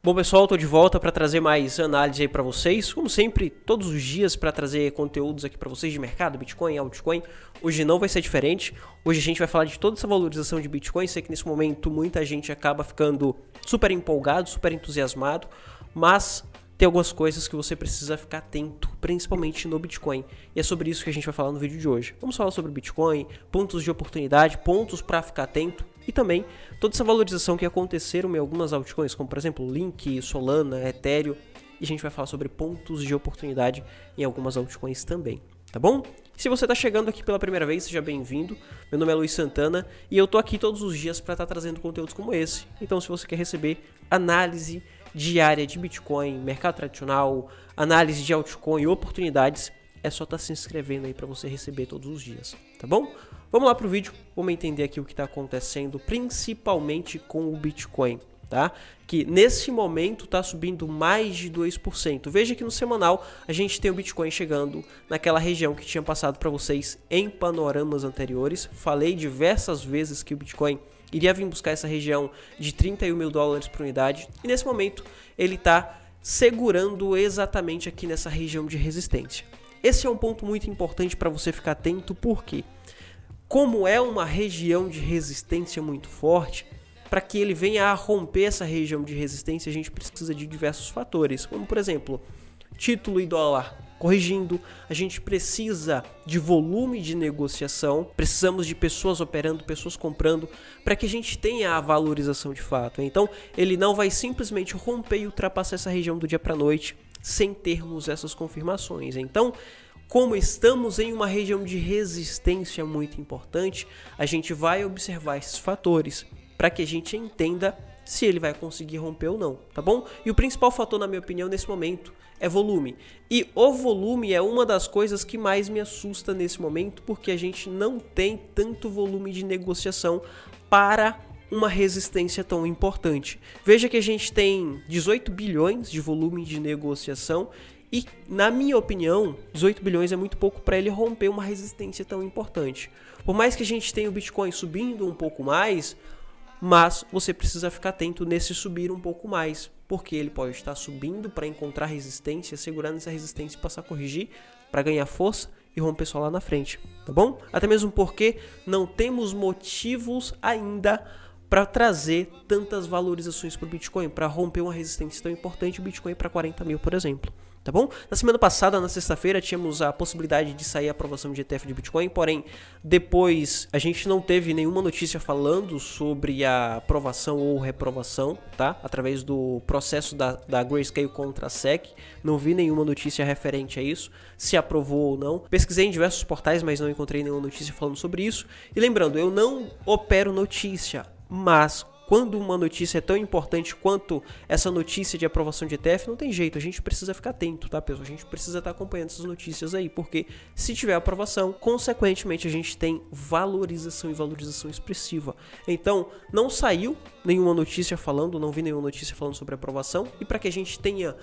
Bom pessoal, estou de volta para trazer mais análise aí para vocês, como sempre, todos os dias para trazer conteúdos aqui para vocês de mercado, Bitcoin, altcoin. Hoje não vai ser diferente, hoje a gente vai falar de toda essa valorização de Bitcoin. Sei que nesse momento muita gente acaba ficando super empolgado, super entusiasmado, mas tem algumas coisas que você precisa ficar atento, principalmente no Bitcoin. E é sobre isso que a gente vai falar no vídeo de hoje. Vamos falar sobre Bitcoin, pontos de oportunidade, pontos para ficar atento e também toda essa valorização que aconteceram em algumas altcoins, como por exemplo Link, Solana, Ethereum. E a gente vai falar sobre pontos de oportunidade em algumas altcoins também, tá bom? Se você está chegando aqui pela primeira vez, seja bem-vindo. Meu nome é Luiz Santana e eu tô aqui todos os dias para estar trazendo conteúdos como esse. Então se você quer receber análise diária de Bitcoin, mercado tradicional, análise de altcoin e oportunidades, é só estar se inscrevendo aí para você receber todos os dias, tá bom? Vamos lá pro vídeo, vamos entender aqui o que está acontecendo, principalmente com o Bitcoin, tá? Que nesse momento está subindo mais de 2%. Veja que no semanal a gente tem o Bitcoin chegando naquela região que tinha passado para vocês em panoramas anteriores. Falei diversas vezes que o Bitcoin iria vir buscar essa região de 31 mil dólares por unidade. E nesse momento ele está segurando exatamente aqui nessa região de resistência. Esse é um ponto muito importante para você ficar atento, porque como é uma região de resistência muito forte, para que ele venha a romper essa região de resistência, a gente precisa de diversos fatores, como por exemplo, título e dólar corrigindo, a gente precisa de volume de negociação, precisamos de pessoas operando, pessoas comprando, para que a gente tenha a valorização de fato. Então, ele não vai simplesmente romper e ultrapassar essa região do dia para a noite, sem termos essas confirmações. Então, como estamos em uma região de resistência muito importante, a gente vai observar esses fatores para que a gente entenda se ele vai conseguir romper ou não, tá bom? E o principal fator, na minha opinião, nesse momento é volume. E o volume é uma das coisas que mais me assusta nesse momento, porque a gente não tem tanto volume de negociação para uma resistência tão importante. Veja que a gente tem 18 bilhões de volume de negociação e, na minha opinião, 18 bilhões é muito pouco para ele romper uma resistência tão importante. Por mais que a gente tenha o Bitcoin subindo um pouco mais, mas você precisa ficar atento nesse subir um pouco mais, porque ele pode estar subindo para encontrar resistência, segurando essa resistência e passar a corrigir para ganhar força e romper só lá na frente, tá bom? Até mesmo porque não temos motivos ainda para trazer tantas valorizações para o Bitcoin, para romper uma resistência tão importante, o Bitcoin para 40 mil, por exemplo. Tá bom? Na semana passada, na sexta-feira, tínhamos a possibilidade de sair a aprovação de ETF de Bitcoin, porém, depois a gente não teve nenhuma notícia falando sobre a aprovação ou reprovação, tá? Através do processo da Grayscale contra a SEC, não vi nenhuma notícia referente a isso, se aprovou ou não. Pesquisei em diversos portais, mas não encontrei nenhuma notícia falando sobre isso. E lembrando, eu não opero notícia, mas quando uma notícia é tão importante quanto essa notícia de aprovação de ETF, não tem jeito, a gente precisa ficar atento, tá, pessoal? A gente precisa estar acompanhando essas notícias aí, porque se tiver aprovação, consequentemente a gente tem valorização e valorização expressiva. Então, não saiu nenhuma notícia falando, não vi nenhuma notícia falando sobre aprovação, e para que a gente tenha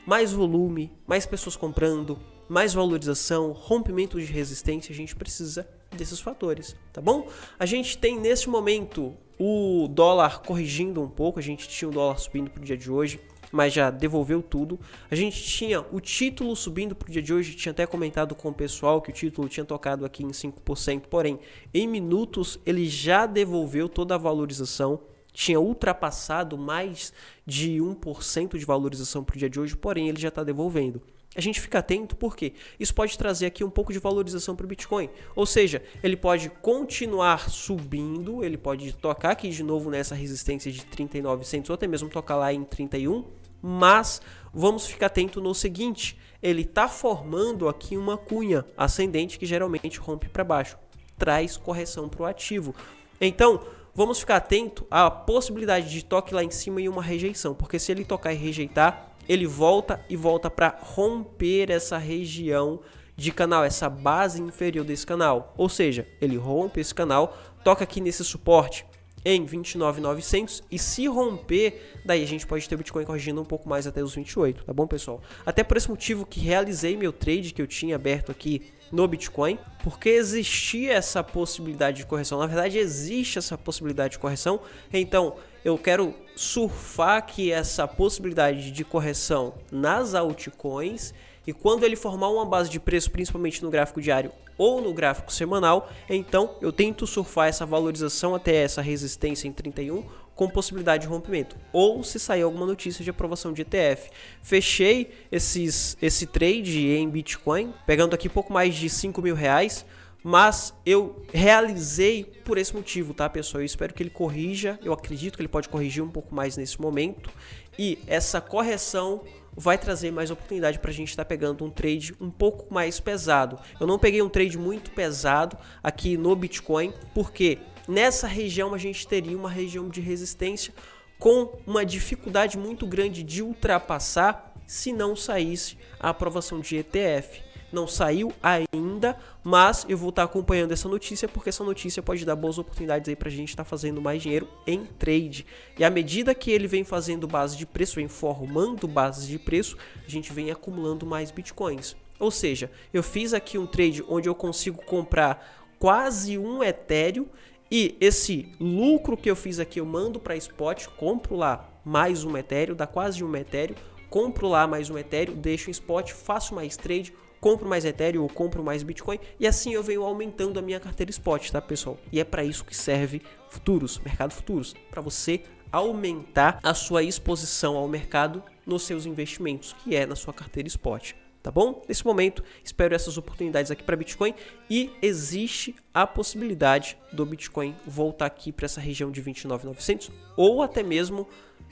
mais volume, mais pessoas comprando, mais valorização, rompimento de resistência, a gente precisa desses fatores, tá bom? A gente tem nesse momento o dólar corrigindo um pouco, a gente tinha o dólar subindo para o dia de hoje, mas já devolveu tudo. A gente tinha o título subindo para o dia de hoje, tinha até comentado com o pessoal que o título tinha tocado aqui em 5%, porém, em minutos ele já devolveu toda a valorização, tinha ultrapassado mais de 1% de valorização para o dia de hoje, porém ele já está devolvendo. A gente fica atento porque isso pode trazer aqui um pouco de valorização para o Bitcoin. Ou seja, ele pode continuar subindo, ele pode tocar aqui de novo nessa resistência de 3900 ou até mesmo tocar lá em 31, mas vamos ficar atento no seguinte, ele está formando aqui uma cunha ascendente que geralmente rompe para baixo, traz correção para o ativo. Então, vamos ficar atento à possibilidade de toque lá em cima e uma rejeição, porque se ele tocar e rejeitar, ele volta para romper essa região de canal, essa base inferior desse canal. Ou seja, ele rompe esse canal, toca aqui nesse suporte, em 29.900 e se romper, daí a gente pode ter o Bitcoin corrigindo um pouco mais até os 28, tá bom, pessoal? Até por esse motivo que realizei meu trade que eu tinha aberto aqui no Bitcoin, porque existia essa possibilidade de correção. Na verdade, existe essa possibilidade de correção, então eu quero surfar aqui essa possibilidade de correção nas altcoins e quando ele formar uma base de preço, principalmente no gráfico diário ou no gráfico semanal, então eu tento surfar essa valorização até essa resistência em 31 com possibilidade de rompimento, ou se sair alguma notícia de aprovação de ETF. Fechei esse trade em Bitcoin, pegando aqui pouco mais de R$5.000, mas eu realizei por esse motivo, tá, pessoal? Eu espero que ele corrija, eu acredito que ele pode corrigir um pouco mais nesse momento, e essa correção vai trazer mais oportunidade para a gente estar pegando um trade um pouco mais pesado. Eu não peguei um trade muito pesado aqui no Bitcoin, porque nessa região a gente teria uma região de resistência com uma dificuldade muito grande de ultrapassar se não saísse a aprovação de ETF. Não saiu ainda, mas eu vou estar acompanhando essa notícia, porque essa notícia pode dar boas oportunidades aí pra gente estar fazendo mais dinheiro em trade. E à medida que ele vem fazendo base de preço, vem formando bases de preço, a gente vem acumulando mais bitcoins. Ou seja, eu fiz aqui um trade onde eu consigo comprar quase um Ethereum, e esse lucro que eu fiz aqui eu mando para spot, compro lá mais um Ethereum, dá quase um Ethereum, compro lá mais um Ethereum, deixo em spot, faço mais trade, compro mais Ethereum ou compro mais Bitcoin, e assim eu venho aumentando a minha carteira spot, tá, pessoal? E é para isso que serve futuros, mercado futuros, para você aumentar a sua exposição ao mercado nos seus investimentos, que é na sua carteira spot. Tá bom? Nesse momento, espero essas oportunidades aqui para Bitcoin, e existe a possibilidade do Bitcoin voltar aqui para essa região de 29.900 ou até mesmo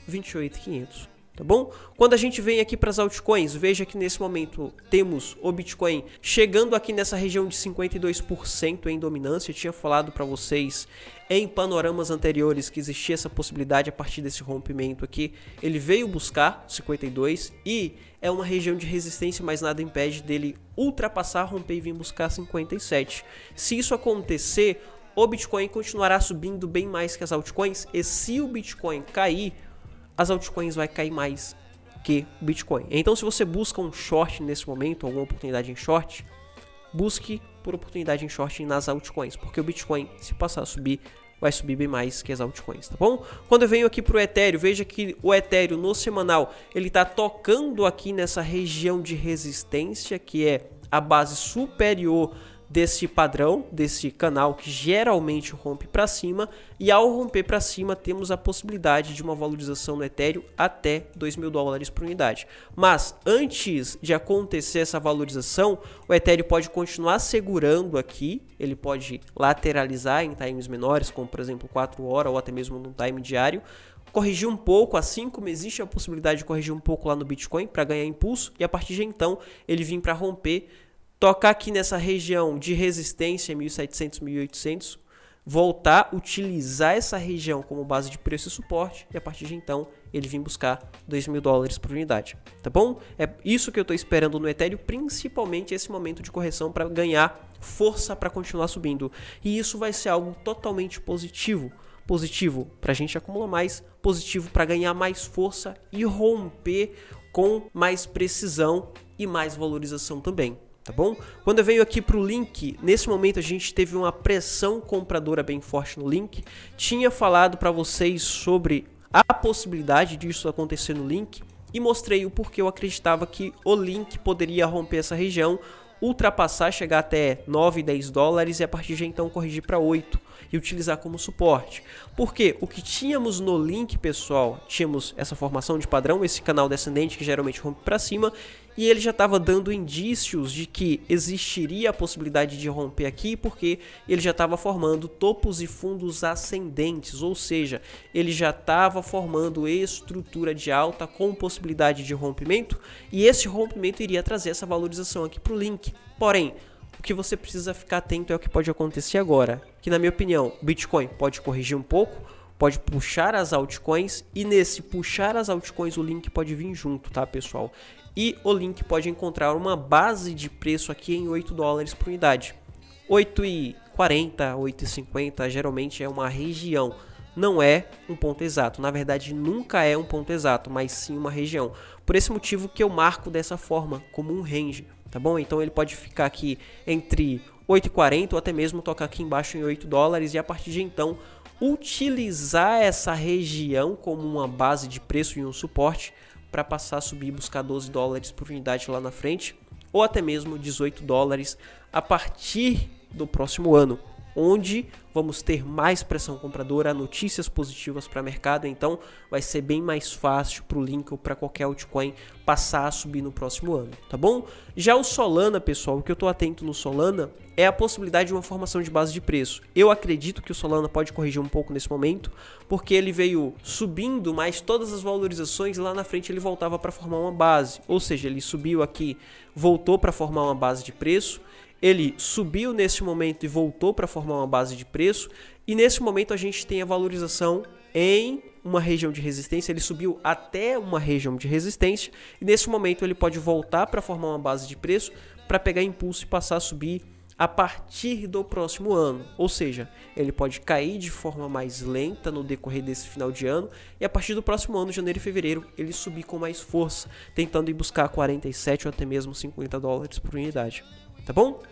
28.500. Tá bom? Quando a gente vem aqui para as altcoins, veja que nesse momento temos o Bitcoin chegando aqui nessa região de 52% em dominância. Eu tinha falado para vocês em panoramas anteriores que existia essa possibilidade a partir desse rompimento aqui. Ele veio buscar 52 e é uma região de resistência, mas nada impede dele ultrapassar, romper e vir buscar 57. Se isso acontecer, o Bitcoin continuará subindo bem mais que as altcoins, e se o Bitcoin cair, as altcoins vai cair mais que o Bitcoin. Então, se você busca um short nesse momento, alguma oportunidade em short, busque por oportunidade em short nas altcoins, porque o Bitcoin, se passar a subir, vai subir bem mais que as altcoins, tá bom? Quando eu venho aqui para o Ethereum, veja que o Ethereum no semanal, ele está tocando aqui nessa região de resistência, que é a base superior desse padrão, desse canal que geralmente rompe para cima, e ao romper para cima temos a possibilidade de uma valorização no Ethereum até $2.000 por unidade. Mas antes de acontecer essa valorização, o Ethereum pode continuar segurando aqui, ele pode lateralizar em times menores, como por exemplo 4 horas ou até mesmo num time diário, corrigir um pouco, assim como existe a possibilidade de corrigir um pouco lá no Bitcoin para ganhar impulso, e a partir de então ele vir para romper, tocar aqui nessa região de resistência 1.700, 1.800, voltar a utilizar essa região como base de preço e suporte, e a partir de então ele vir buscar $2.000 por unidade, tá bom? É isso que eu estou esperando no Ethereum, principalmente esse momento de correção para ganhar força para continuar subindo, e isso vai ser algo totalmente positivo para a gente acumular mais, positivo para ganhar mais força e romper com mais precisão e mais valorização também. Tá bom? Quando eu venho aqui para o link, nesse momento a gente teve uma pressão compradora bem forte no link. Tinha falado para vocês sobre a possibilidade disso acontecer no link e mostrei o porquê eu acreditava que o link poderia romper essa região, ultrapassar, chegar até 9, 10 dólares e a partir de então corrigir para 8 e utilizar como suporte. Porque o que tínhamos no link, pessoal, tínhamos essa formação de padrão, esse canal descendente que geralmente rompe para cima, e ele já estava dando indícios de que existiria a possibilidade de romper aqui, porque ele já estava formando topos e fundos ascendentes, ou seja, ele já estava formando estrutura de alta com possibilidade de rompimento, e esse rompimento iria trazer essa valorização aqui para o link. Porém, o que você precisa ficar atento é o que pode acontecer agora, que na minha opinião, o Bitcoin pode corrigir um pouco, pode puxar as altcoins, e nesse puxar as altcoins o link pode vir junto, tá, pessoal? E o link pode encontrar uma base de preço aqui em 8 dólares por unidade. 8,40, 8,50 geralmente é uma região não é um ponto exato. Na verdade, nunca é um ponto exato, mas sim uma região. Por esse motivo que eu marco dessa forma, como um range, tá bom? Então ele pode ficar aqui entre 8,40 ou até mesmo tocar aqui embaixo em 8 dólares e a partir de então utilizar essa região como uma base de preço e um suporte para passar a subir e buscar 12 dólares por unidade lá na frente ou até mesmo 18 dólares a partir do próximo ano, onde vamos ter mais pressão compradora, notícias positivas para o mercado, então vai ser bem mais fácil para o Link ou para qualquer altcoin passar a subir no próximo ano, tá bom? Já o Solana, pessoal, o que eu estou atento no Solana é a possibilidade de uma formação de base de preço. Eu acredito que o Solana pode corrigir um pouco nesse momento, porque ele veio subindo, mas todas as valorizações lá na frente ele voltava para formar uma base, ou seja, ele subiu aqui, voltou para formar uma base de preço, ele subiu nesse momento e voltou para formar uma base de preço, e nesse momento a gente tem a valorização em uma região de resistência, ele subiu até uma região de resistência, e nesse momento ele pode voltar para formar uma base de preço, para pegar impulso e passar a subir a partir do próximo ano, ou seja, ele pode cair de forma mais lenta no decorrer desse final de ano e a partir do próximo ano, janeiro e fevereiro, ele subir com mais força, tentando ir buscar 47 ou até mesmo 50 dólares por unidade, tá bom?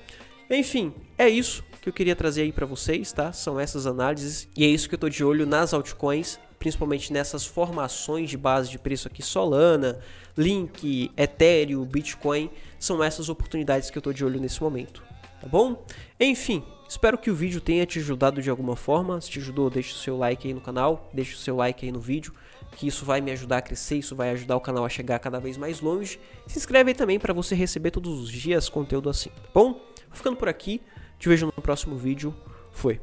Enfim, é isso que eu queria trazer aí para vocês, tá? São essas análises e é isso que eu tô de olho nas altcoins, principalmente nessas formações de base de preço aqui, Solana, Link, Ethereum, Bitcoin, são essas oportunidades que eu tô de olho nesse momento. Tá bom? Enfim, espero que o vídeo tenha te ajudado de alguma forma. Se te ajudou, deixa o seu like aí no canal, deixa o seu like aí no vídeo, que isso vai me ajudar a crescer, isso vai ajudar o canal a chegar cada vez mais longe. Se inscreve aí também para você receber todos os dias conteúdo assim, tá bom? Vou ficando por aqui, te vejo no próximo vídeo. Foi!